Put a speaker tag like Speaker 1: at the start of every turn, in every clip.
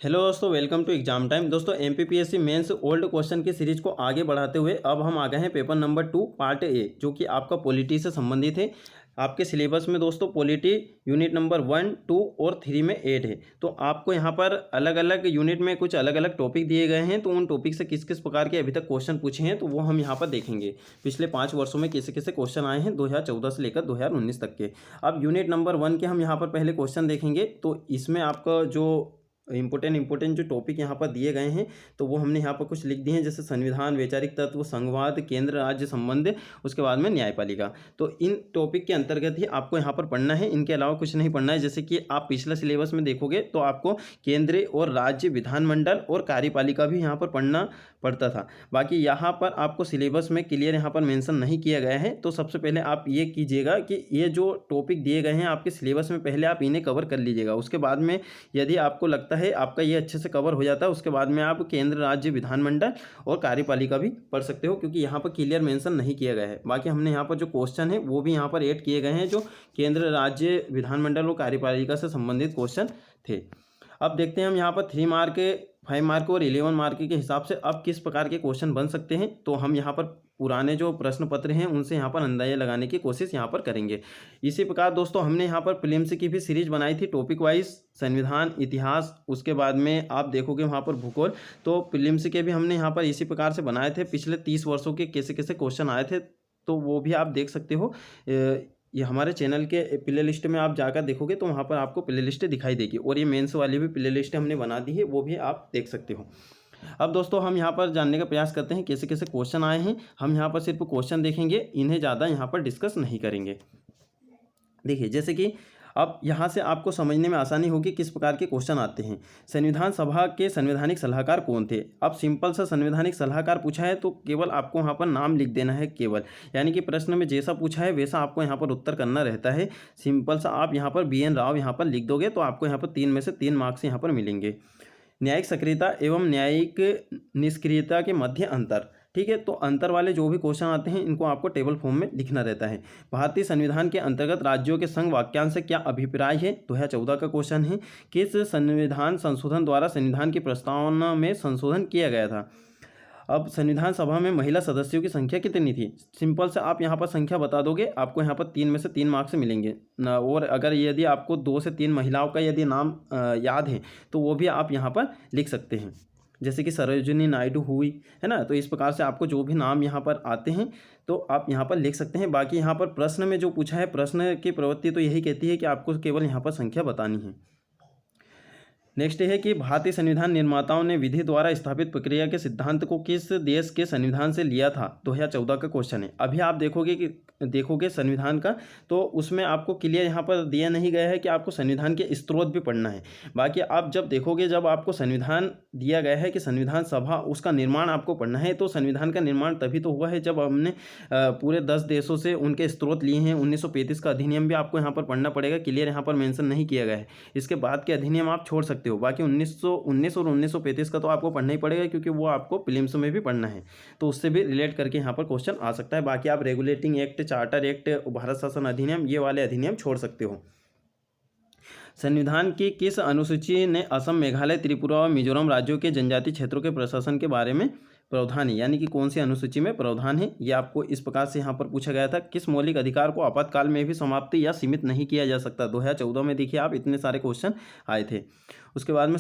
Speaker 1: Hello दोस्तों, welcome to exam time. दोस्तों MPPSC mains old question की सीरीज को आगे बढ़ाते हुए अब हम आ गए हैं पेपर नंबर 2 पार्ट ए, जो कि आपका पॉलिटी से संबंधित है। आपके सिलेबस में दोस्तों पॉलिटी यूनिट नंबर 1, 2 और 3 में ऐड है। तो आपको यहाँ पर अलग अलग यूनिट में कुछ अलग अलग टॉपिक दिए गए हैं, तो उन टॉपिक से किस किस प्रकार के अभी तक क्वेश्चन पूछे हैं तो वो हम यहाँ पर देखेंगे। पिछले 5 वर्षों में कैसे कैसे क्वेश्चन आए हैं 2014 से लेकर 2019 तक के। अब यूनिट नंबर 1 के हम यहाँ पर पहले क्वेश्चन देखेंगे। तो इसमें आपका जो इम्पोर्टेंट जो टॉपिक यहाँ पर दिए गए हैं तो वो हमने यहाँ पर कुछ लिख दिए हैं, जैसे संविधान, वैचारिक तत्व, संघवाद, केंद्र राज्य संबंध, उसके बाद में न्यायपालिका। तो इन टॉपिक के अंतर्गत ही आपको यहाँ पर पढ़ना है, इनके अलावा कुछ नहीं पढ़ना है। जैसे कि आप पिछला सिलेबस में देखोगे तो आपको केंद्र और राज्य, विधानमंडल और कार्यपालिका भी यहाँ पर पढ़ना पड़ता था। बाकी यहाँ पर आपको सिलेबस में क्लियर यहाँ पर मेंशन नहीं किया गया है। तो सबसे पहले आप ये कीजिएगा कि ये जो टॉपिक दिए गए हैं आपके सिलेबस में पहले आप इन्हें कवर कर लीजिएगा। उसके बाद में यदि आपको लगता है आपका ये अच्छे से कवर हो जाता है, उसके बाद में आप केंद्र, राज्य, विधानमंडल और कार्यपालिका भी पढ़ सकते हो, क्योंकि यहाँ पर क्लियर मेंशन नहीं किया गया है। बाकी हमने यहाँ पर जो क्वेश्चन है वो भी यहाँ पर ऐड किए गए हैं, जो केंद्र, राज्य, विधानमंडल और कार्यपालिका से संबंधित क्वेश्चन थे। अब देखते हैं हम यहाँ पर 3 मार्क, 5 मार्क और 11 मार्क के हिसाब से अब किस प्रकार के क्वेश्चन बन सकते हैं। तो हम यहाँ पर पुराने जो प्रश्न पत्र हैं उनसे यहाँ पर अंदाजा लगाने की कोशिश यहाँ पर करेंगे। इसी प्रकार दोस्तों हमने यहाँ पर प्रीलिम्स की भी सीरीज बनाई थी, टॉपिक वाइज संविधान, इतिहास, उसके बाद में आप देखोगे वहाँ पर भूगोल। तो प्रीलिम्स के भी हमने यहाँ पर इसी प्रकार से बनाए थे। पिछले 30 वर्षों के कैसे कैसे क्वेश्चन आए थे तो वो भी आप देख सकते हो। ये हमारे चैनल के प्ले लिस्ट में आप जाकर देखोगे तो वहाँ पर आपको प्ले लिस्ट दिखाई देगी, और ये मेंस वाली भी प्ले लिस्ट हमने बना दी है, वो भी आप देख सकते हो। अब दोस्तों हम यहाँ पर जानने का प्रयास करते हैं कैसे कैसे क्वेश्चन आए हैं। हम यहाँ पर सिर्फ क्वेश्चन देखेंगे, इन्हें ज़्यादा यहाँ पर डिस्कस नहीं करेंगे। देखिए, जैसे कि अब यहाँ से आपको समझने में आसानी होगी किस प्रकार के क्वेश्चन आते हैं। संविधान सभा के संवैधानिक सलाहकार कौन थे। अब सिंपल सा संवैधानिक सलाहकार पूछा है तो केवल आपको वहाँ पर नाम लिख देना है केवल, यानी कि प्रश्न में जैसा पूछा है वैसा आपको यहाँ पर उत्तर करना रहता है। सिंपल सा आप यहाँ पर BN राव यहाँ पर लिख दोगे तो आपको यहाँ पर 3 में से 3 मार्क्स यहाँ पर मिलेंगे। न्यायिक सक्रियता एवं न्यायिक निष्क्रियता के मध्य अंतर, ठीक है। तो अंतर वाले जो भी क्वेश्चन आते हैं इनको आपको टेबल फॉर्म में लिखना रहता है। भारतीय संविधान के अंतर्गत राज्यों के संघ वाक्यांश से क्या अभिप्राय है, 2014 का क्वेश्चन है। किस संविधान संशोधन द्वारा संविधान की प्रस्तावना में संशोधन किया गया था। अब संविधान सभा में महिला सदस्यों की संख्या कितनी थी। सिंपल से आप यहाँ पर संख्या बता दोगे, आपको यहाँ पर 3 में से 3 मार्क्स मिलेंगे ना। और अगर यदि आपको 2 से 3 महिलाओं का यदि नाम याद है तो वो भी आप यहाँ पर लिख सकते हैं, जैसे कि सरोजिनी नायडू हुई है ना। तो इस प्रकार से आपको जो भी नाम यहाँ पर आते हैं तो आप यहाँ पर लिख सकते हैं। बाकी यहाँ पर प्रश्न में जो पूछा है, प्रश्न की प्रवृत्ति तो यही कहती है कि आपको केवल यहाँ पर संख्या बतानी है। नेक्स्ट है कि भारतीय संविधान निर्माताओं ने विधि द्वारा स्थापित प्रक्रिया के सिद्धांत को किस देश के संविधान से लिया था, 2014 का क्वेश्चन है। अभी आप देखोगे संविधान का तो उसमें आपको क्लियर यहाँ पर दिया नहीं गया है कि आपको संविधान के स्रोत भी पढ़ना है। बाकी आप जब देखोगे, जब आपको संविधान दिया गया है कि संविधान सभा, उसका निर्माण आपको पढ़ना है। तो संविधान का निर्माण तभी तो हुआ है जब हमने पूरे 10 देशों से उनके स्रोत लिए हैं। 1935 का अधिनियम भी आपको यहाँ पर पढ़ना पड़ेगा, क्लियर यहाँ पर मेंशन नहीं किया गया है। इसके बाद के अधिनियम आप छोड़ सकते हो। बाकी 1919 और 1935 का तो आपको पढ़ना ही पड़ेगा, क्योंकि वो आपको प्रीलिम्स में भी पढ़ना है, तो उससे भी रिलेट करके यहाँ पर क्वेश्चन आ सकता है। बाकी आप regulating act, charter act, Bharat शासन अधिनियम, ये वाले अधिनियम छोड़ सकते हो। संविधान की किस अनुसूची ने असम, मेघालय, त्रिपुरा और मिजोरम राज्यों के जनजातीय क्षेत्रों के प्रशासन के बारे में प्रावधान है, यानी कि कौन सी अनुसूची में प्रावधान है। ये आपको इस प्रकार से यहाँ पर पूछा गया था। किस मौलिक अधिकार को आपातकाल में भी समाप्ति या सीमित नहीं किया जा सकता, 2014 में देखिए आप इतने सारे क्वेश्चन आए थे। उसके बाद में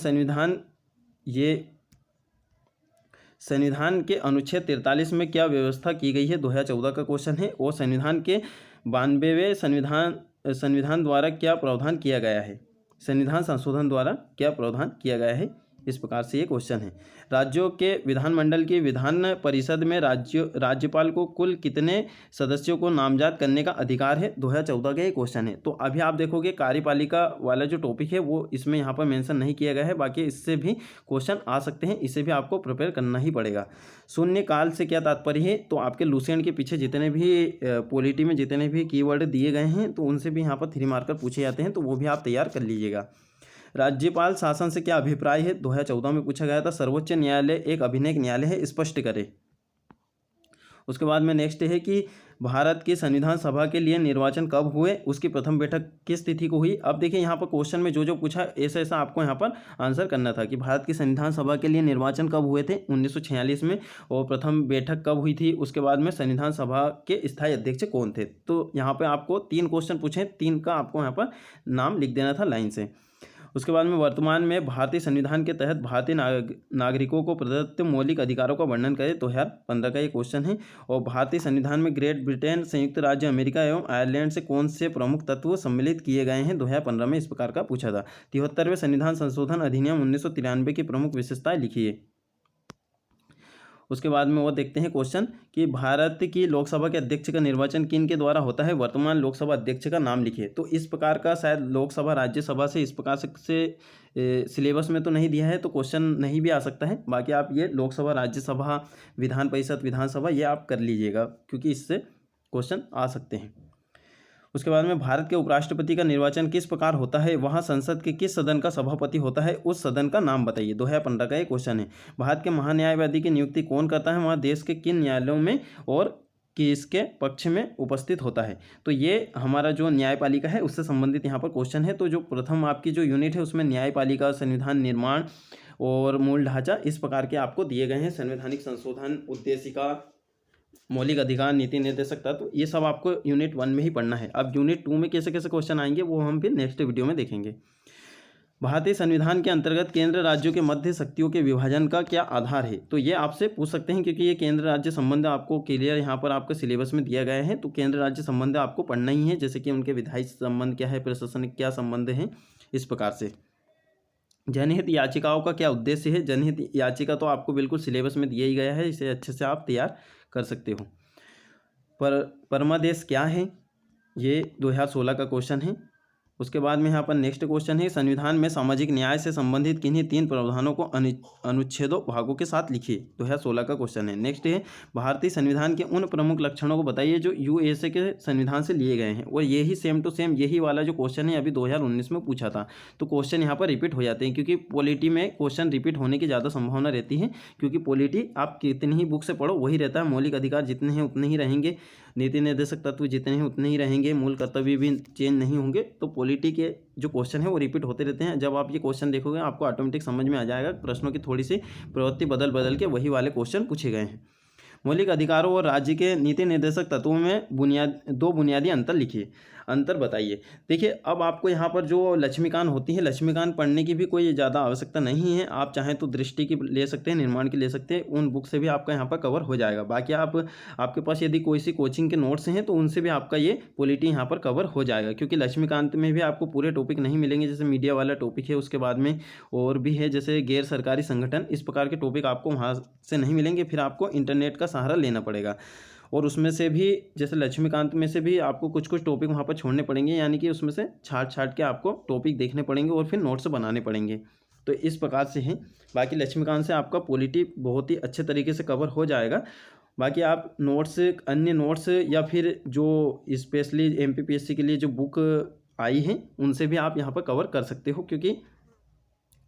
Speaker 1: संविधान के अनुच्छेद 43 में क्या व्यवस्था की गई है, 2014 का क्वेश्चन है। और संविधान के 92वें संविधान द्वारा क्या प्रावधान किया गया है, संविधान संशोधन द्वारा क्या प्रावधान किया गया है, इस प्रकार से ये क्वेश्चन है। राज्यों के विधानमंडल की विधान परिषद में राज्यपाल को कुल कितने सदस्यों को नामजद करने का अधिकार है, 2014 का ये क्वेश्चन है। तो अभी आप देखोगे कार्यपालिका वाला जो टॉपिक है वो इसमें यहाँ पर मेंशन नहीं किया गया है। बाकी इससे भी क्वेश्चन आ सकते हैं, इसे भी आपको प्रिपेयर करना ही पड़ेगा। शून्य काल से क्या तात्पर्य है, तो आपके लुसेंट के पीछे जितने भी पॉलिटी में जितने भी कीवर्ड दिए गए हैं तो उनसे भी यहाँ पर 3 मार्कर पूछे जाते हैं, तो वो भी आप तैयार कर लीजिएगा। राज्यपाल शासन से क्या अभिप्राय है, 2014 में पूछा गया था। सर्वोच्च न्यायालय एक अभिनय न्यायालय है, स्पष्ट करे। उसके बाद में नेक्स्ट है कि भारत की संविधान सभा के लिए निर्वाचन कब हुए, उसकी प्रथम बैठक किस तिथि को हुई। अब देखिए यहाँ पर क्वेश्चन में जो जो पूछा ऐसा ऐसा आपको यहाँ पर आंसर करना था कि भारत की संविधान सभा के लिए निर्वाचन कब हुए थे 1946 में, और प्रथम बैठक कब हुई थी, उसके बाद में संविधान सभा के स्थायी अध्यक्ष कौन थे। तो यहाँ पर आपको 3 क्वेश्चन पूछे, 3 का आपको यहाँ पर नाम लिख देना था लाइन से। उसके बाद में वर्तमान में भारतीय संविधान के तहत भारतीय नागरिकों को प्रदत्त मौलिक अधिकारों का वर्णन करें, 2015 का ये क्वेश्चन है। और भारतीय संविधान में ग्रेट ब्रिटेन, संयुक्त राज्य अमेरिका एवं आयरलैंड से कौन से प्रमुख तत्व सम्मिलित किए गए हैं, 2015 में इस प्रकार का पूछा था। 73वें संविधान संशोधन अधिनियम 1993 की प्रमुख विशेषताएं लिखिए। उसके बाद में वो देखते हैं क्वेश्चन कि भारत की लोकसभा के अध्यक्ष का निर्वाचन किन के द्वारा होता है, वर्तमान लोकसभा अध्यक्ष का नाम लिखिए। तो इस प्रकार का शायद लोकसभा राज्यसभा से इस प्रकार से सिलेबस में तो नहीं दिया है, तो क्वेश्चन नहीं भी आ सकता है। बाकी आप ये लोकसभा, राज्यसभा, विधान परिषद, विधानसभा ये आप कर लीजिएगा क्योंकि इससे क्वेश्चन आ सकते हैं। उसके बाद में भारत के उपराष्ट्रपति का निर्वाचन किस प्रकार होता है, वहाँ संसद के किस सदन का सभापति होता है, उस सदन का नाम बताइए। 2015 का ये क्वेश्चन है। भारत के महान्यायवादी की नियुक्ति कौन करता है, वहाँ देश के किन न्यायालयों में और किसके पक्ष में उपस्थित होता है। तो ये हमारा जो न्यायपालिका है उससे संबंधित यहाँ पर क्वेश्चन है। तो जो प्रथम आपकी जो यूनिट है उसमें न्यायपालिका, संविधान निर्माण और मूल ढांचा इस प्रकार के आपको दिए गए हैं। संवैधानिक संशोधन, उद्देशिका, मौलिक अधिकार, नीति निर्देशक तत्व, ये सब आपको यूनिट 1 में ही पढ़ना है। अब यूनिट 2 में कैसे कैसे क्वेश्चन आएंगे वो हम फिर नेक्स्ट वीडियो में देखेंगे। भारतीय संविधान के अंतर्गत केंद्र राज्यों के मध्य शक्तियों के विभाजन का क्या आधार है। तो ये आपसे पूछ सकते हैं क्योंकि ये केंद्र राज्य संबंध आपको क्लियर यहाँ पर आपके सिलेबस में दिया गया है। तो केंद्र राज्य संबंध आपको पढ़ना ही है, जैसे कि उनके विधायी संबंध क्या है, प्रशासनिक क्या संबंध है, इस प्रकार से। जनहित याचिकाओं का क्या उद्देश्य है, जनहित याचिका तो आपको बिल्कुल सिलेबस में दिया ही गया है, इसे अच्छे से आप तैयार कर सकते हो। परमादेश क्या है, ये 2016 का क्वेश्चन है। उसके बाद में यहाँ पर नेक्स्ट क्वेश्चन है, संविधान में सामाजिक न्याय से संबंधित किन्हीं 3 प्रावधानों को अनुच्छेदों भागों के साथ लिखिए। 2016 का क्वेश्चन है। नेक्स्ट है, भारतीय संविधान के उन प्रमुख लक्षणों को बताइए जो यूएसए के संविधान से लिए गए हैं। और यही सेम टू सेम यही वाला जो क्वेश्चन है अभी 2019 में पूछा था। तो क्वेश्चन यहाँ पर रिपीट हो जाते हैं क्योंकि पॉलिटी में क्वेश्चन रिपीट होने की ज़्यादा संभावना रहती है, क्योंकि पॉलिटी आप कितनी ही बुक से पढ़ो वही रहता है। मौलिक अधिकार जितने हैं उतने ही रहेंगे, नीति निर्देशक तत्व जितने हैं उतने ही रहेंगे, मूल कर्तव्य भी चेंज नहीं होंगे। तो पॉलिटी के जो क्वेश्चन है वो रिपीट होते रहते हैं। जब आप ये क्वेश्चन देखोगे आपको ऑटोमेटिक समझ में आ जाएगा, प्रश्नों की थोड़ी सी प्रवृत्ति बदल के वही वाले क्वेश्चन पूछे गए हैं। मौलिक अधिकारों और राज्य के नीति निर्देशक तत्वों में दो बुनियादी अंतर लिखिए। अंतर बताइए। देखिए अब आपको यहाँ पर जो लक्ष्मीकांत होती है, लक्ष्मीकांत पढ़ने की भी कोई ज़्यादा आवश्यकता नहीं है। आप चाहें तो दृष्टि की ले सकते हैं, निर्माण की ले सकते हैं, उन बुक से भी आपका यहाँ पर कवर हो जाएगा। बाकी आपके पास यदि कोई सी कोचिंग के नोट्स हैं तो उनसे भी आपका ये पॉलिटी यहाँ पर कवर हो जाएगा, क्योंकि लक्ष्मीकांत में भी आपको पूरे टॉपिक नहीं मिलेंगे। जैसे मीडिया वाला टॉपिक है, उसके बाद में और भी है जैसे गैर सरकारी संगठन, इस प्रकार के टॉपिक आपको वहाँ से नहीं मिलेंगे। फिर आपको इंटरनेट का सहारा लेना पड़ेगा। और उसमें से भी जैसे लक्ष्मीकांत में से भी आपको कुछ कुछ टॉपिक वहाँ पर छोड़ने पड़ेंगे, यानी कि उसमें से छाट के आपको टॉपिक देखने पड़ेंगे और फिर नोट्स बनाने पड़ेंगे। तो इस प्रकार से है। बाकी लक्ष्मीकांत से आपका पॉलिटी बहुत ही अच्छे तरीके से कवर हो जाएगा। बाकी आप नोट्स, अन्य नोट्स या फिर जो स्पेशली MPPSC के लिए जो बुक आई हैं उनसे भी आप यहाँ पर कवर कर सकते हो, क्योंकि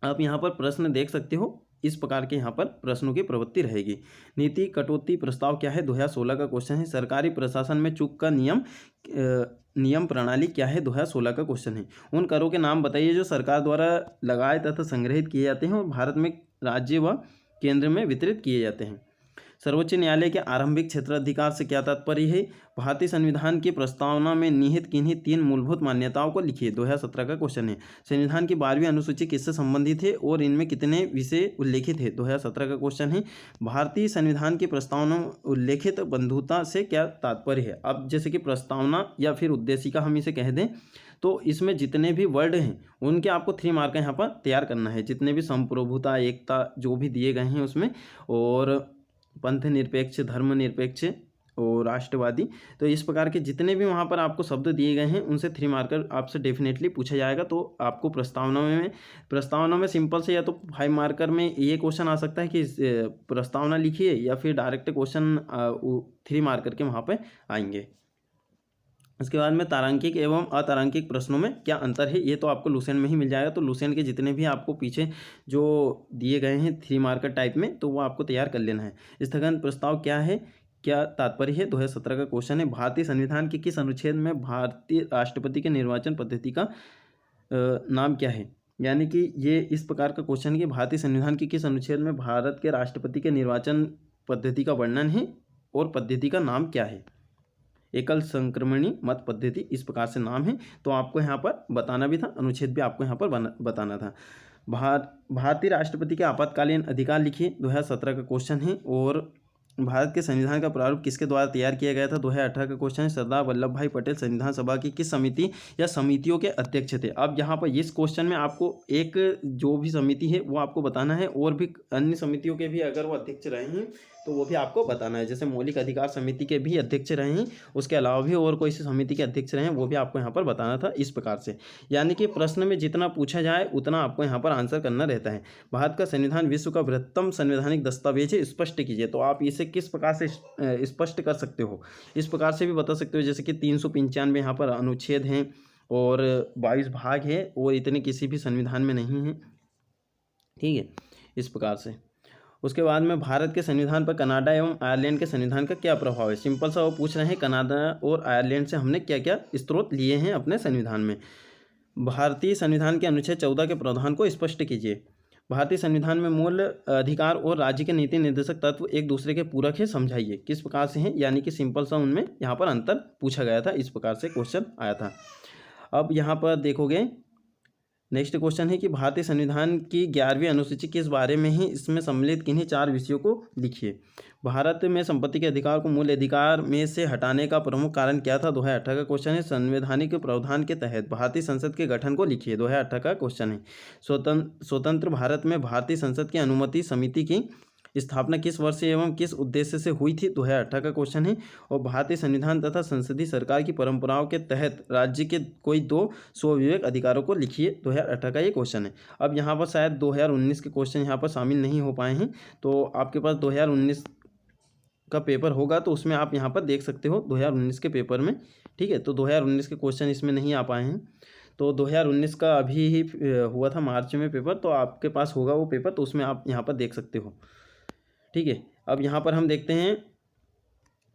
Speaker 1: आप यहाँ पर प्रश्न देख सकते हो। इस प्रकार के यहाँ पर प्रश्नों की प्रवृत्ति रहेगी। नीति कटौती प्रस्ताव क्या है, 2016 का क्वेश्चन है। सरकारी प्रशासन में चूक का नियम प्रणाली क्या है, 2016 का क्वेश्चन है। उन करों के नाम बताइए जो सरकार द्वारा लगाए तथा संग्रहित किए जाते हैं और भारत में राज्य व केंद्र में वितरित किए जाते हैं। सर्वोच्च न्यायालय के आरंभिक क्षेत्राधिकार से क्या तात्पर्य है। भारतीय संविधान की प्रस्तावना में निहित किन्हीं 3 मूलभूत मान्यताओं को लिखिए, 2017 का क्वेश्चन है। संविधान की 12वीं अनुसूची किससे संबंधित है और इनमें कितने विषय उल्लेखित है, 2017 का क्वेश्चन है। भारतीय संविधान की प्रस्तावना में उल्लेखित बंधुता से क्या तात्पर्य है। अब जैसे कि प्रस्तावना या फिर उद्देशिका हम इसे कह दें, तो इसमें जितने भी वर्ड हैं उनके आपको 3 मार्क यहाँ पर तैयार करना है। जितने भी संप्रभुता, एकता जो भी दिए गए हैं उसमें, और पंथ निरपेक्ष, धर्म निरपेक्ष और राष्ट्रवादी, तो इस प्रकार के जितने भी वहाँ पर आपको शब्द दिए गए हैं उनसे 3 मार्कर आपसे डेफिनेटली पूछा जाएगा। तो आपको प्रस्तावना में सिंपल से या तो 5 मार्कर में ये क्वेश्चन आ सकता है कि प्रस्तावना लिखिए, या फिर डायरेक्ट क्वेश्चन 3 मार्कर के वहाँ पर आएंगे। उसके बाद में तारांकिक एवं अतारांकिक प्रश्नों में क्या अंतर है, ये तो आपको लुसेंट में ही मिल जाएगा। तो लुसेंट के जितने भी आपको पीछे जो दिए गए हैं 3 मार्कर टाइप में, तो वो आपको तैयार कर लेना है। स्थगन प्रस्ताव क्या है, क्या तात्पर्य है? 2017 का क्वेश्चन है। भारतीय संविधान के किस अनुच्छेद में भारतीय राष्ट्रपति के निर्वाचन पद्धति का नाम क्या है? यानी कि ये इस प्रकार का क्वेश्चन है कि भारतीय संविधान के किस अनुच्छेद में भारत के राष्ट्रपति के निर्वाचन पद्धति का वर्णन है और पद्धति का नाम क्या है? एकल संक्रमणी मत पद्धति, इस प्रकार से नाम है। तो आपको यहाँ पर बताना भी था, अनुच्छेद भी आपको यहाँ पर बताना था। भारतीय राष्ट्रपति के आपातकालीन अधिकार लिखिए, 2017 का क्वेश्चन है। और भारत के संविधान का प्रारूप किसके द्वारा तैयार किया गया था? 2018 का क्वेश्चन है। सरदार वल्लभ भाई पटेल संविधान सभा की किस समिति या समितियों के अध्यक्ष थे? अब यहाँ पर इस क्वेश्चन में आपको एक जो भी समिति है वो आपको बताना है, और भी अन्य समितियों के भी अगर वो अध्यक्ष रहे हैं तो वो भी आपको बताना है। जैसे मौलिक अधिकार समिति के भी अध्यक्ष रहे हैं, उसके अलावा भी और कोई सी समिति के अध्यक्ष रहे हैं, वो भी आपको यहाँ पर बताना था, इस प्रकार से। यानी कि प्रश्न में जितना पूछा जाए उतना आपको यहाँ पर आंसर करना रहता है। भारत का संविधान विश्व का बृहत्तम संवैधानिक दस्तावेज है, स्पष्ट कीजिए। तो आप इसे किस प्रकार से स्पष्ट कर सकते हो? इस प्रकार से भी बता सकते हो, जैसे कि 395 यहाँ पर अनुच्छेद हैं और 22 भाग है, और इतने किसी भी संविधान में नहीं है। ठीक है, इस प्रकार से। उसके बाद में भारत के संविधान पर कनाडा एवं आयरलैंड के संविधान का क्या प्रभाव है? सिंपल सा वो पूछ रहे हैं, कनाडा और आयरलैंड से हमने क्या क्या स्रोत लिए हैं अपने संविधान में। भारतीय संविधान के अनुच्छेद 14 के प्रावधान को स्पष्ट कीजिए। भारतीय संविधान में मूल अधिकार और राज्य के नीति निर्देशक तत्व एक दूसरे के पूरक है, समझाइए। किस प्रकार से हैं? यानी कि सिंपल सा उनमें यहाँ पर अंतर पूछा गया था, इस प्रकार से क्वेश्चन आया था। अब यहाँ पर देखोगे, नेक्स्ट क्वेश्चन है कि भारतीय संविधान की 11वीं अनुसूची किस बारे में है? इसमें सम्मिलित किन्हीं 4 विषयों को लिखिए। भारत में संपत्ति के अधिकार को मूल अधिकार में से हटाने का प्रमुख कारण क्या था? 2018 का क्वेश्चन है। संवैधानिक प्रावधान के तहत भारतीय संसद के गठन को लिखिए, 2018 का क्वेश्चन है। स्वतंत्र भारत में भारतीय संसद की अनुमति समिति की स्थापना किस वर्ष एवं किस उद्देश्य से हुई थी? 2018 का क्वेश्चन है। और भारतीय संविधान तथा संसदीय सरकार की परंपराओं के तहत राज्य के कोई 2 स्वविवेक अधिकारों को लिखिए, 2018 का ये क्वेश्चन है। अब यहाँ पर शायद 2019 के क्वेश्चन यहाँ पर शामिल नहीं हो पाए हैं, तो आपके पास 2019 का पेपर होगा तो उसमें आप यहाँ पर देख सकते हो 2019 के पेपर में। ठीक है, तो 2019 के क्वेश्चन इसमें नहीं आ पाए हैं, तो 2019 का अभी ही हुआ था मार्च में पेपर, तो आपके पास होगा वो पेपर, तो उसमें आप यहाँ पर देख सकते हो। ठीक है, अब यहाँ पर हम देखते हैं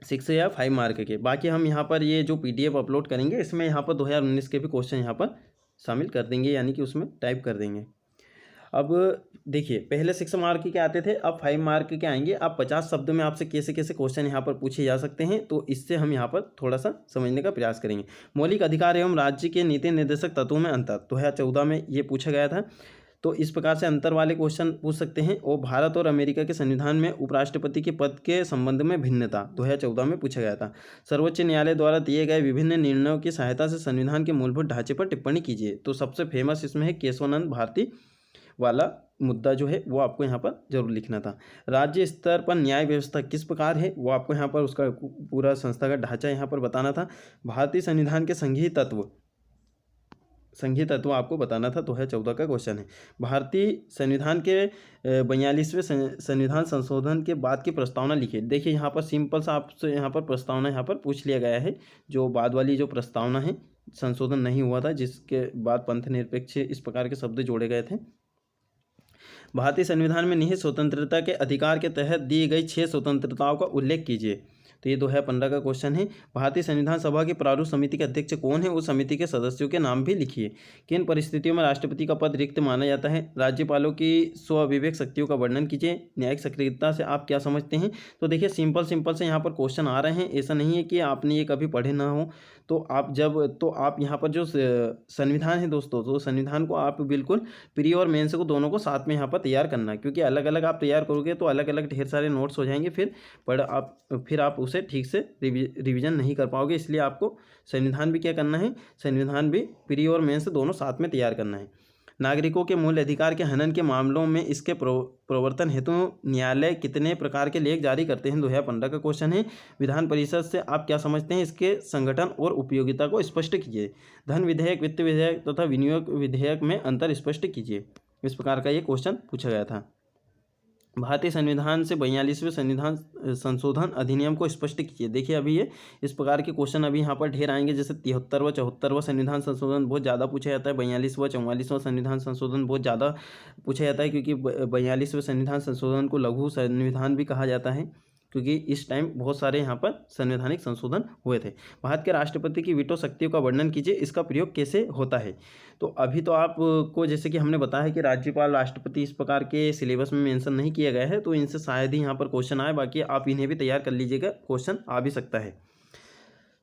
Speaker 1: 6 या 5 मार्क के। बाकी हम यहाँ पर ये जो PDF अपलोड करेंगे इसमें यहाँ पर 2019 के भी क्वेश्चन यहाँ पर शामिल कर देंगे, यानी कि उसमें टाइप कर देंगे। अब देखिए, पहले 6 मार्क के आते थे, अब 5 मार्क के आएंगे। अब 50 शब्दों में आपसे कैसे कैसे क्वेश्चन यहाँ पर पूछे जा सकते हैं, तो इससे हम यहाँ पर थोड़ा सा समझने का प्रयास करेंगे। मौलिक अधिकार एवं राज्य के नीति निर्देशक तत्वों में अंतर, 2014 में ये पूछा गया था, तो इस प्रकार से अंतर वाले क्वेश्चन पूछ सकते हैं। और भारत और अमेरिका के संविधान में उपराष्ट्रपति के पद के संबंध में भिन्नता, 2014 में पूछा गया था। सर्वोच्च न्यायालय द्वारा दिए गए विभिन्न निर्णयों की सहायता से संविधान के मूलभूत ढांचे पर टिप्पणी कीजिए। तो सबसे फेमस इसमें है केशवानंद भारती वाला मुद्दा जो है वो आपको यहाँ पर जरूर लिखना था। राज्य स्तर पर न्याय व्यवस्था किस प्रकार है, वो आपको यहाँ पर उसका पूरा संस्थागत ढांचा यहाँ पर बताना था। भारतीय संविधान के संघीय तत्व आपको बताना था, 2014 का क्वेश्चन है। भारतीय संविधान के 42वें संविधान संशोधन के बाद की प्रस्तावना लिखिए। देखिए यहाँ पर सिंपल सा आपसे यहाँ पर प्रस्तावना यहाँ पर पूछ लिया गया है, जो बाद वाली जो प्रस्तावना है, संशोधन नहीं हुआ था, जिसके बाद पंथ निरपेक्ष इस प्रकार के शब्द जोड़े गए थे। भारतीय संविधान में निहित स्वतंत्रता के अधिकार के तहत दी गई 6 स्वतंत्रताओं का उल्लेख कीजिए। तो ये 2015 का क्वेश्चन है। भारतीय संविधान सभा की प्रारूप समिति के अध्यक्ष कौन है? उस समिति के सदस्यों के नाम भी लिखिए। किन परिस्थितियों में राष्ट्रपति का पद रिक्त माना जाता है? राज्यपालों की स्वविवेक शक्तियों का वर्णन कीजिए। न्यायिक सक्रियता से आप क्या समझते हैं? तो देखिए सिंपल से यहाँ पर क्वेश्चन आ रहे हैं, ऐसा नहीं है कि आपने ये कभी पढ़े ना हो। तो आप यहाँ पर जो संविधान है दोस्तों, तो संविधान को आप बिल्कुल प्री और मेंस को दोनों को साथ में यहाँ पर तैयार करना है, क्योंकि अलग अलग आप तैयार करोगे तो अलग अलग ढेर सारे नोट्स हो जाएंगे, फिर आप उसे ठीक से रिवीजन नहीं कर पाओगे। इसलिए आपको संविधान भी क्या करना है, संविधान भी प्री और मेंस दोनों साथ में तैयार करना है। नागरिकों के मूल अधिकार के हनन के मामलों में इसके प्रवर्तन हेतु न्यायालय कितने प्रकार के लेख जारी करते हैं? 2015 का क्वेश्चन है। विधान परिषद से आप क्या समझते हैं? इसके संगठन और उपयोगिता को स्पष्ट कीजिए। धन विधेयक, वित्त विधेयक तथा विनियोग विधेयक में अंतर स्पष्ट कीजिए। इस प्रकार का ये क्वेश्चन पूछा गया था। भारतीय संविधान से 42वें संविधान संशोधन अधिनियम को स्पष्ट कीजिए। देखिए अभी ये इस प्रकार के क्वेश्चन अभी यहाँ पर ढेर आएंगे, जैसे 73वां 74वां संविधान संशोधन बहुत ज़्यादा पूछा जाता है, 42वां 44वां संविधान संशोधन बहुत ज़्यादा पूछा जाता है, क्योंकि 42वें संविधान संशोधन को लघु संविधान भी कहा जाता है। क्योंकि इस टाइम बहुत सारे यहाँ पर संवैधानिक संशोधन हुए थे। भारत के राष्ट्रपति की वीटो शक्तियों का वर्णन कीजिए, इसका प्रयोग कैसे होता है। तो अभी तो आपको जैसे कि हमने बताया है कि राज्यपाल, राष्ट्रपति इस प्रकार के सिलेबस में मेंशन नहीं किया गया है, तो इनसे शायद ही यहाँ पर क्वेश्चन आए। बाकी आप इन्हें भी तैयार कर लीजिएगा, क्वेश्चन आ भी सकता है।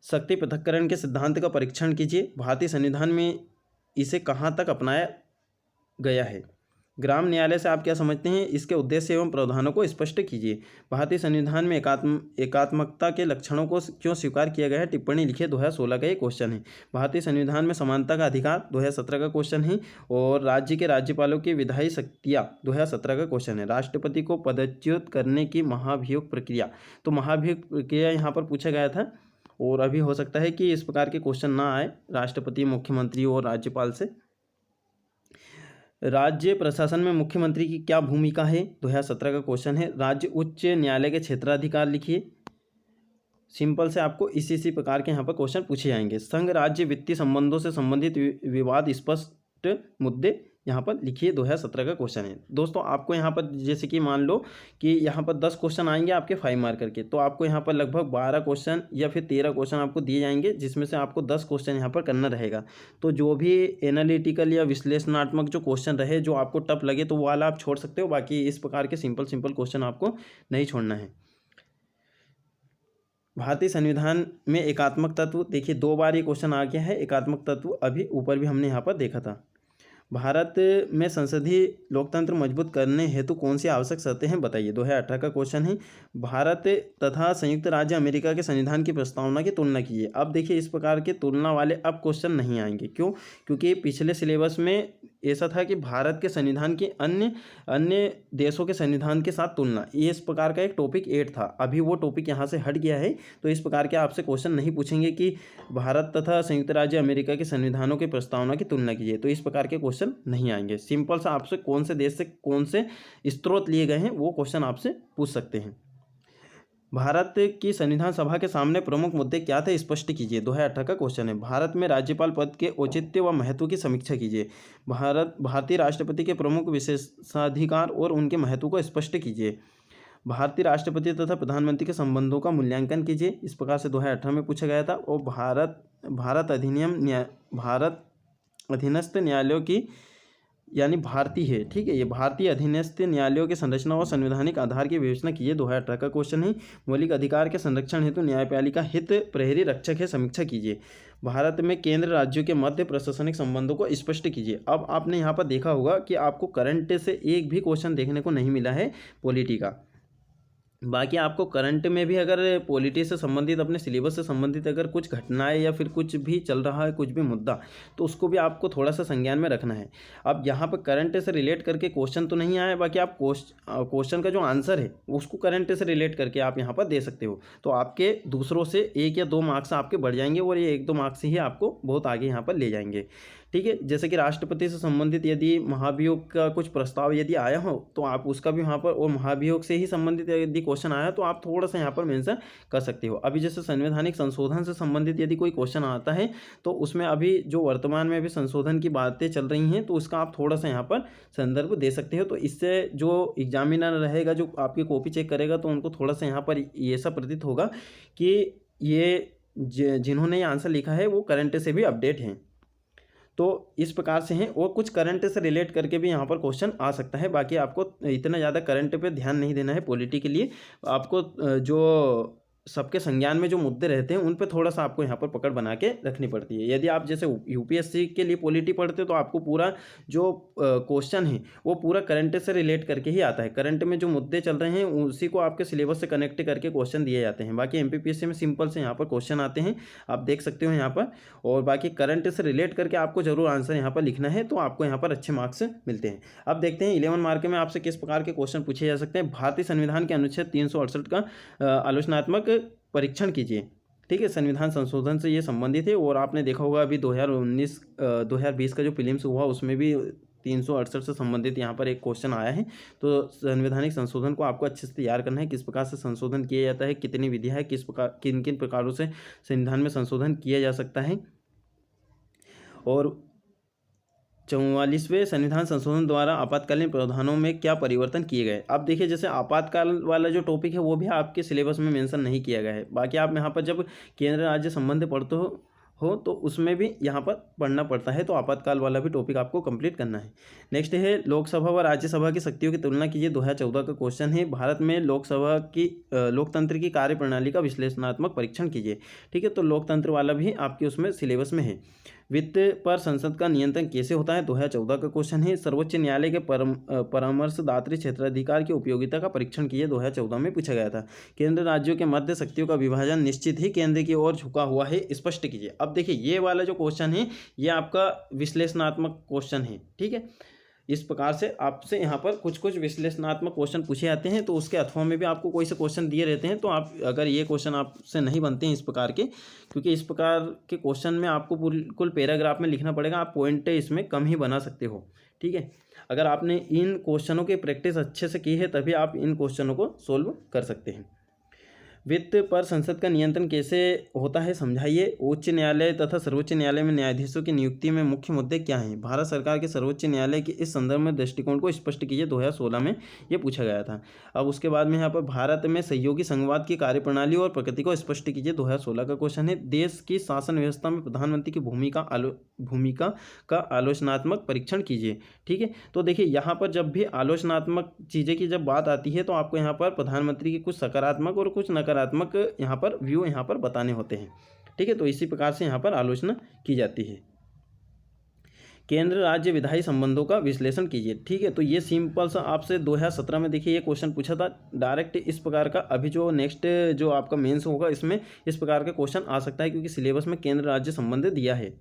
Speaker 1: शक्ति पृथक्करण के सिद्धांत का परीक्षण कीजिए। भारतीय संविधान में इसे कहाँ तक अपनाया गया है। ग्राम न्यायालय से आप क्या समझते हैं, इसके उद्देश्य एवं प्रावधानों को स्पष्ट कीजिए। भारतीय संविधान में एकात्मकता के लक्षणों को क्यों स्वीकार किया गया है, टिप्पणी लिखिए। 2016 का ये क्वेश्चन है। भारतीय संविधान में समानता का अधिकार 2017 का क्वेश्चन है। और राज्य के राज्यपालों की विधायी शक्तियाँ 2017 का क्वेश्चन है। राष्ट्रपति को पदच्युत करने की महाभियोग प्रक्रिया, तो महाभियोग प्रक्रिया यहाँ पर पूछा गया था। और अभी हो सकता है कि इस प्रकार के क्वेश्चन ना आए राष्ट्रपति, मुख्यमंत्री और राज्यपाल से। राज्य प्रशासन में मुख्यमंत्री की क्या भूमिका है, 2017 का क्वेश्चन है। राज्य उच्च न्यायालय के क्षेत्राधिकार लिखिए। सिंपल से आपको इसी प्रकार के यहाँ पर क्वेश्चन पूछे जाएंगे। संघ राज्य वित्तीय संबंधों से संबंधित विवाद स्पष्ट मुद्दे यहाँ पर लिखिए, 2017 का क्वेश्चन है। दोस्तों आपको यहाँ पर जैसे कि मान लो कि यहाँ पर 10 क्वेश्चन आएंगे आपके 5 मार्कर के, तो आपको यहाँ पर लगभग 12 क्वेश्चन या फिर 13 क्वेश्चन आपको दिए जाएंगे, जिसमें से आपको 10 क्वेश्चन यहाँ पर करना रहेगा। तो जो भी एनालिटिकल या विश्लेषणात्मक जो क्वेश्चन रहे, जो आपको टफ लगे, तो वो वाला आप छोड़ सकते हो। बाकी इस प्रकार के सिंपल क्वेश्चन आपको नहीं छोड़ना है। भारतीय संविधान में एकात्मक तत्व, देखिए 2 बार ये क्वेश्चन आ गया है एकात्मक तत्व, अभी ऊपर भी हमने यहाँ पर देखा था। भारत में संसदीय लोकतंत्र मजबूत करने हेतु कौन सी आवश्यक शर्तें हैं, बताइए। 2018 का क्वेश्चन है। भारत तथा संयुक्त राज्य अमेरिका के संविधान की प्रस्तावना की तुलना कीजिए। अब देखिए इस प्रकार के तुलना वाले अब क्वेश्चन नहीं आएंगे। क्यों? क्योंकि पिछले सिलेबस में ऐसा था कि भारत के संविधान की अन्य देशों के संविधान के साथ तुलना, ये इस प्रकार का एक टॉपिक 8 था। अभी वो टॉपिक यहाँ से हट गया है, तो इस प्रकार के आपसे क्वेश्चन नहीं पूछेंगे कि भारत तथा संयुक्त राज्य अमेरिका के संविधानों की प्रस्तावना की तुलना कीजिए, तो इस प्रकार के क्वेश्चन नहीं आएंगे। सिंपल सा आपसे कौन से देश से कौन से स्रोत लिए गए हैं वो क्वेश्चन आपसे पूछ सकते हैं। भारत की संविधान सभा के सामने प्रमुख मुद्दे क्या थे, स्पष्ट कीजिए। 2018 का क्वेश्चन है। भारत में राज्यपाल पद के औचित्य व महत्व की समीक्षा कीजिए। भारतीय राष्ट्रपति के प्रमुख विशेषाधिकार और उनके महत्व को स्पष्ट कीजिए। भारतीय राष्ट्रपति तथा प्रधानमंत्री के संबंधों का मूल्यांकन कीजिए। इस प्रकार से 2018 में पूछा गया था। और भारत अधीनस्थ न्यायालयों की, यानी भारतीय है, ठीक है, ये भारतीय अधीनस्थ न्यायालयों की संरचना और संवैधानिक आधार की विवेचना कीजिए। 2018 का क्वेश्चन है। मौलिक अधिकार के संरक्षण हेतु न्यायपालिका हित प्रहरी रक्षक है, समीक्षा कीजिए। भारत में केंद्र राज्यों के मध्य प्रशासनिक संबंधों को स्पष्ट कीजिए। अब आपने यहाँ पर देखा होगा कि आपको करंट से एक भी क्वेश्चन देखने को नहीं मिला है पॉलिटी का। बाकी आपको करंट में भी अगर पॉलिटी से संबंधित, अपने सिलेबस से संबंधित अगर कुछ घटनाएं या फिर कुछ भी चल रहा है, कुछ भी मुद्दा, तो उसको भी आपको थोड़ा सा संज्ञान में रखना है। अब यहाँ पर करंट से रिलेट करके क्वेश्चन तो नहीं आया, बाकी आप क्वेश्चन का जो आंसर है उसको करंट से रिलेट करके आप यहाँ पर दे सकते हो। तो आपके दूसरों से 1 या 2 मार्क्स आपके बढ़ जाएंगे, और ये 1-2 मार्क्स ही आपको बहुत आगे यहाँ पर ले जाएंगे, ठीक है। जैसे कि राष्ट्रपति से संबंधित यदि महाभियोग का कुछ प्रस्ताव यदि आया हो, तो आप उसका भी वहाँ पर, और महाभियोग से ही संबंधित यदि क्वेश्चन आया तो आप थोड़ा सा यहाँ पर मेंशन कर सकते हो। अभी जैसे संवैधानिक संशोधन से संबंधित यदि कोई क्वेश्चन आता है, तो उसमें अभी जो वर्तमान में भी संशोधन की बातें चल रही हैं, तो उसका आप थोड़ा सा यहाँ पर संदर्भ दे सकते हो। तो इससे जो एग्जामिनर रहेगा, जो आपकी कॉपी चेक करेगा, तो उनको थोड़ा सा यहाँ पर ये सब प्रतीत होगा कि ये जिन्होंने ये आंसर लिखा है वो करंट से भी अपडेट हैं। तो इस प्रकार से हैं, और कुछ करंट से रिलेट करके भी यहाँ पर क्वेश्चन आ सकता है। बाकी आपको इतना ज़्यादा करंट पे ध्यान नहीं देना है पॉलिटी के लिए। आपको जो सबके संज्ञान में जो मुद्दे रहते हैं उन पे थोड़ा सा आपको यहाँ पर पकड़ बना के रखनी पड़ती है। यदि आप जैसे यूपीएससी के लिए पॉलिटी पढ़ते हो, तो आपको पूरा जो क्वेश्चन है वो पूरा करंट से रिलेट करके ही आता है। करंट में जो मुद्दे चल रहे हैं उसी को आपके सिलेबस से कनेक्ट करके क्वेश्चन दिए जाते हैं। बाकी एमपीपीएससी में सिंपल से यहाँ पर क्वेश्चन आते हैं, आप देख सकते हो यहाँ पर। और बाकी करंट से रिलेट करके आपको जरूर आंसर यहाँ पर लिखना है, तो आपको यहाँ पर अच्छे मार्क्स मिलते हैं। अब देखते हैं 11 मार्क में आपसे किस प्रकार के क्वेश्चन पूछे जा सकते हैं। भारतीय संविधान के अनुच्छेद 368 का आलोचनात्मक परीक्षण कीजिए, ठीक है। संविधान संशोधन से ये संबंधित है। और आपने देखा होगा अभी 2020 का जो प्रीलिम्स हुआ, उसमें भी 368 से संबंधित यहाँ पर एक क्वेश्चन आया है। तो संवैधानिक संशोधन को आपको अच्छे से तैयार करना है, किस प्रकार से संशोधन किया जाता है, कितनी विधियाँ है, किन किन प्रकारों से संविधान में संशोधन किया जा सकता है। और 44वें संविधान संशोधन द्वारा आपातकालीन प्रावधानों में क्या परिवर्तन किए गए। अब देखिए जैसे आपातकाल वाला जो टॉपिक है वो भी आपके सिलेबस में मेंशन नहीं किया गया है। बाकी आप यहाँ पर जब केंद्र राज्य संबंध पढ़ते हो तो उसमें भी यहाँ पर पढ़ना पड़ता है, तो आपातकाल वाला भी टॉपिक आपको कंप्लीट करना है। नेक्स्ट है लोकसभा व राज्यसभा की शक्तियों की तुलना कीजिए। 2014 का क्वेश्चन है। भारत में लोकसभा की लोकतंत्र की कार्यप्रणाली का विश्लेषणात्मक परीक्षण कीजिए। ठीक है, तो लोकतंत्र वाला भी आपके उसमें सिलेबस में है। वित्त पर संसद का नियंत्रण कैसे होता है। 2014 का क्वेश्चन है। सर्वोच्च न्यायालय के परामर्शदात्री क्षेत्राधिकार की उपयोगिता का परीक्षण कीजिए। 2014 में पूछा गया था। केंद्र राज्यों के मध्य शक्तियों का विभाजन निश्चित ही केंद्र की ओर झुका हुआ है, स्पष्ट कीजिए। अब देखिए ये वाला जो क्वेश्चन है ये आपका विश्लेषणात्मक क्वेश्चन है। ठीक है, इस प्रकार से आपसे यहाँ पर कुछ कुछ विश्लेषणात्मक क्वेश्चन पूछे जाते हैं, तो उसके अथवा में भी आपको कोई से क्वेश्चन दिए रहते हैं। तो आप अगर ये क्वेश्चन आपसे नहीं बनते हैं इस प्रकार के, क्योंकि इस प्रकार के क्वेश्चन में आपको बिल्कुल पैराग्राफ में लिखना पड़ेगा, आप पॉइंट इसमें कम ही बना सकते हो। ठीक है, अगर आपने इन क्वेश्चनों की प्रैक्टिस अच्छे से की है तभी आप इन क्वेश्चनों को सोल्व कर सकते हैं। वित्त पर संसद का नियंत्रण कैसे होता है समझाइए। उच्च न्यायालय तथा सर्वोच्च न्यायालय में न्यायाधीशों की नियुक्ति में मुख्य मुद्दे क्या हैं। भारत सरकार के सर्वोच्च न्यायालय के इस संदर्भ में दृष्टिकोण को स्पष्ट कीजिए। 2016 में ये पूछा गया था। अब उसके बाद में यहाँ पर भारत में सहयोगी संघवाद की कार्यप्रणाली और प्रकृति को स्पष्ट कीजिए। 2016 का क्वेश्चन है। देश की शासन व्यवस्था में प्रधानमंत्री की भूमिका का आलोचनात्मक परीक्षण कीजिए। ठीक है, तो देखिए यहाँ पर जब भी आलोचनात्मक चीज़ें की जब बात आती है तो आपको यहाँ पर प्रधानमंत्री की कुछ सकारात्मक और कुछ नकारात्मक यहाँ पर व्यू यहाँ पर बताने होते हैं। ठीक है, तो इसी प्रकार से यहाँ पर आलोचना की जाती है। केंद्र राज्य विधायी संबंधों का विश्लेषण कीजिए। ठीक है, तो ये सिंपल सा आपसे 2017 में देखिए ये क्वेश्चन पूछा था डायरेक्ट इस प्रकार का। अभी जो नेक्स्ट जो आपका मेंस होगा इसमें इस प्रकार का क्वेश्चन आ सकता है, क्योंकि सिलेबस में केंद्र राज्य संबंध दिया है।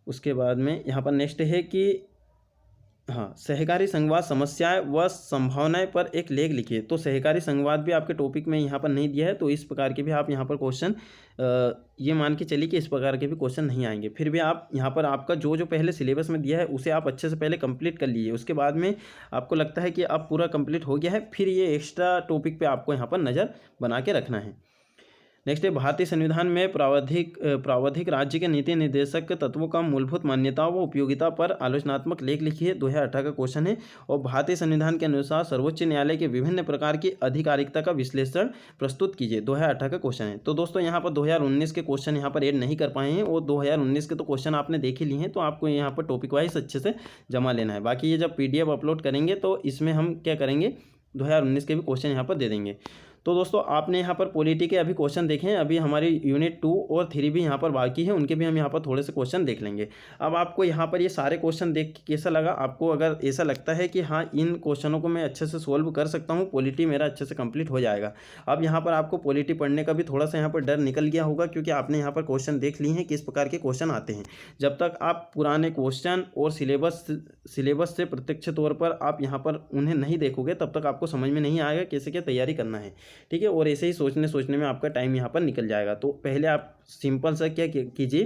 Speaker 1: उसके बाद में यहाँ पर नेक्स्ट है कि हाँ, सहकारी संघवाद समस्याएं व संभावनाएं पर एक लेख लिखिए। तो सहकारी संघवाद भी आपके टॉपिक में यहाँ पर नहीं दिया है, तो इस प्रकार के भी आप यहाँ पर क्वेश्चन ये मान के चलिए कि इस प्रकार के भी क्वेश्चन नहीं आएंगे। फिर भी आप यहाँ पर आपका जो जो पहले सिलेबस में दिया है उसे आप अच्छे से पहले कंप्लीट कर लीजिए। उसके बाद में आपको लगता है कि अब पूरा कंप्लीट हो गया है, फिर ये एक्स्ट्रा टॉपिक पर आपको यहाँ पर नज़र बना के रखना है। नेक्स्ट है भारतीय संविधान में प्रावधिक राज्य के नीति निर्देशक तत्वों का मूलभूत मान्यताओं व उपयोगिता पर आलोचनात्मक लेख लिखिए। 2018 का क्वेश्चन है। और भारतीय संविधान के अनुसार सर्वोच्च न्यायालय के विभिन्न प्रकार की आधिकारिकता का विश्लेषण प्रस्तुत कीजिए। 2018 का क्वेश्चन है। तो दोस्तों यहाँ पर 2019 के क्वेश्चन यहाँ पर ऐड नहीं कर पाए हैं, और 2019 के तो क्वेश्चन आपने देख ही लिए हैं, तो आपको यहाँ पर टॉपिक वाइज अच्छे से जमा लेना है। बाकी ये जब PDF अपलोड करेंगे तो इसमें हम क्या करेंगे 2019 के भी क्वेश्चन यहाँ पर दे देंगे। तो दोस्तों आपने यहाँ पर पॉलिटी के अभी क्वेश्चन देखे हैं, अभी हमारी यूनिट 2 और 3 भी यहाँ पर बाकी है, उनके भी हम यहाँ पर थोड़े से क्वेश्चन देख लेंगे। अब आपको यहाँ पर ये सारे क्वेश्चन देख के कैसा लगा। आपको अगर ऐसा लगता है कि हाँ इन क्वेश्चनों को मैं अच्छे से सोल्व कर सकता हूँ, पॉलिटी मेरा अच्छे से कंप्लीट हो जाएगा। अब यहाँ पर आपको पॉलिटी पढ़ने का भी थोड़ा सा यहाँ पर डर निकल गया होगा, क्योंकि आपने यहाँ पर क्वेश्चन देख लिए हैं किस प्रकार के क्वेश्चन आते हैं। जब तक आप पुराने क्वेश्चन और सिलेबस से प्रत्यक्ष तौर पर आप यहाँ पर उन्हें नहीं देखोगे तब तक आपको समझ में नहीं आएगा कैसे क्या तैयारी करना है। ठीक है, और ऐसे ही सोचने में आपका टाइम यहाँ पर निकल जाएगा। तो पहले आप सिंपल सा क्या कीजिए,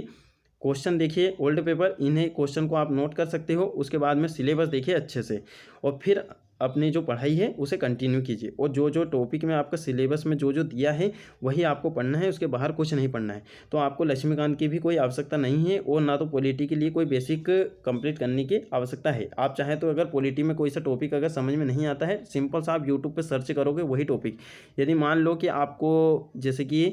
Speaker 1: क्वेश्चन देखिए ओल्ड पेपर, इन्हें क्वेश्चन को आप नोट कर सकते हो। उसके बाद में सिलेबस देखिए अच्छे से, और फिर अपनी जो पढ़ाई है उसे कंटिन्यू कीजिए। और जो जो टॉपिक में आपका सिलेबस में जो जो दिया है वही आपको पढ़ना है, उसके बाहर कुछ नहीं पढ़ना है। तो आपको लक्ष्मीकांत की भी कोई आवश्यकता नहीं है, और ना तो पॉलिटी के लिए कोई बेसिक कंप्लीट करने की आवश्यकता है। आप चाहें तो अगर पॉलिटी में कोई सा टॉपिक अगर समझ में नहीं आता है, सिंपल सा आप यूट्यूब पर सर्च करोगे वही टॉपिक। यदि मान लो कि आपको जैसे कि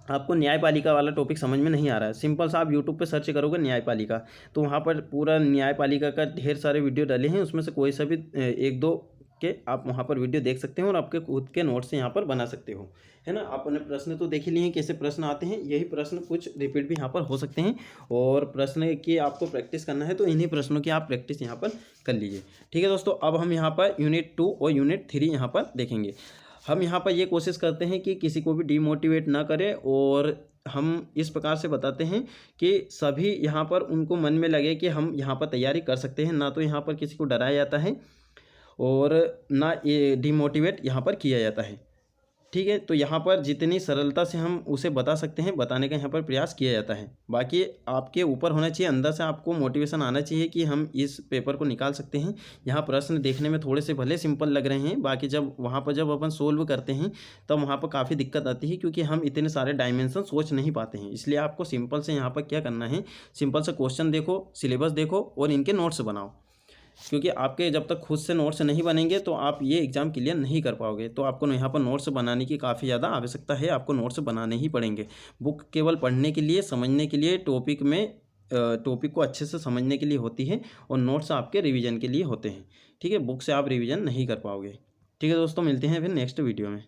Speaker 1: आपको न्यायपालिका वाला टॉपिक समझ में नहीं आ रहा है, सिंपल सा आप यूट्यूब पे सर्च करोगे न्यायपालिका, तो वहाँ पर पूरा न्यायपालिका का ढेर सारे वीडियो डाले हैं, उसमें से कोई सा भी 1-2 के आप वहाँ पर वीडियो देख सकते हैं और आपके खुद के नोट्स यहाँ पर बना सकते हो, है ना। आपने प्रश्न तो देख ही लिए हैं कैसे प्रश्न आते हैं, यही प्रश्न कुछ रिपीट भी यहाँ पर हो सकते हैं, और प्रश्न की आपको प्रैक्टिस करना है तो इन्हीं प्रश्नों की आप प्रैक्टिस यहाँ पर कर लीजिए। ठीक है दोस्तों, अब हम यहाँ पर यूनिट 2 और यूनिट 3 यहाँ पर देखेंगे। हम यहाँ पर ये कोशिश करते हैं कि किसी को भी डीमोटिवेट ना करें, और हम इस प्रकार से बताते हैं कि सभी यहाँ पर उनको मन में लगे कि हम यहाँ पर तैयारी कर सकते हैं, ना तो यहाँ पर किसी को डराया जाता है और ना ये डीमोटिवेट यहाँ पर किया जाता है। ठीक है। तो यहाँ पर जितनी सरलता से हम उसे बता सकते हैं बताने का यहाँ पर प्रयास किया जाता है। बाकी आपके ऊपर होना चाहिए, अंदर से आपको मोटिवेशन आना चाहिए कि हम इस पेपर को निकाल सकते हैं। यहाँ प्रश्न देखने में थोड़े से भले सिंपल लग रहे हैं, बाकी जब वहाँ पर जब अपन सोल्व करते हैं तब वहाँ पर काफ़ी दिक्कत आती है, क्योंकि हम इतने सारे डायमेंशन सोच नहीं पाते हैं। इसलिए आपको सिंपल से यहाँ पर क्या करना है, सिंपल से क्वेश्चन देखो, सिलेबस देखो और इनके नोट्स बनाओ, क्योंकि आपके जब तक खुद से नोट्स नहीं बनेंगे तो आप ये एग्ज़ाम क्लियर नहीं कर पाओगे। तो आपको यहाँ पर नोट्स बनाने की काफ़ी ज़्यादा आवश्यकता है, आपको नोट्स बनाने ही पड़ेंगे। बुक केवल पढ़ने के लिए, समझने के लिए, टॉपिक को अच्छे से समझने के लिए होती है, और नोट्स आपके रिवीजन के लिए होते हैं। ठीक है, बुक से आप रिवीजन नहीं कर पाओगे। ठीक है दोस्तों, मिलते हैं फिर नेक्स्ट वीडियो में।